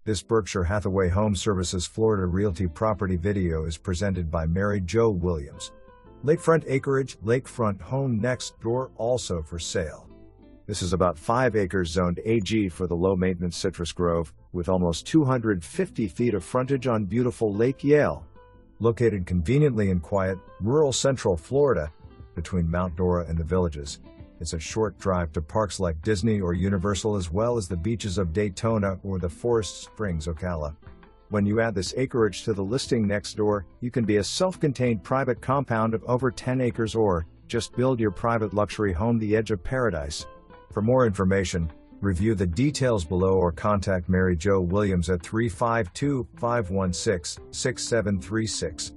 This Berkshire Hathaway HomeServices Florida Realty property video is presented by Mary Jo Williams. Lakefront acreage, lakefront home next door, also for sale. This is about 5 acres zoned AG for the low-maintenance citrus grove, with almost 250 feet of frontage on beautiful Lake Yale. Located conveniently in quiet, rural central Florida, between Mount Dora and the Villages. It's a short drive to parks like Disney or Universal, as well as the Beaches of Daytona or the Forest Springs Ocala. When you add this acreage to the listing next door, you can be a self-contained private compound of over 10 acres or just build your private luxury home the edge of paradise. For more information, review the details below or contact Mary Jo Williams at 352-516-6736.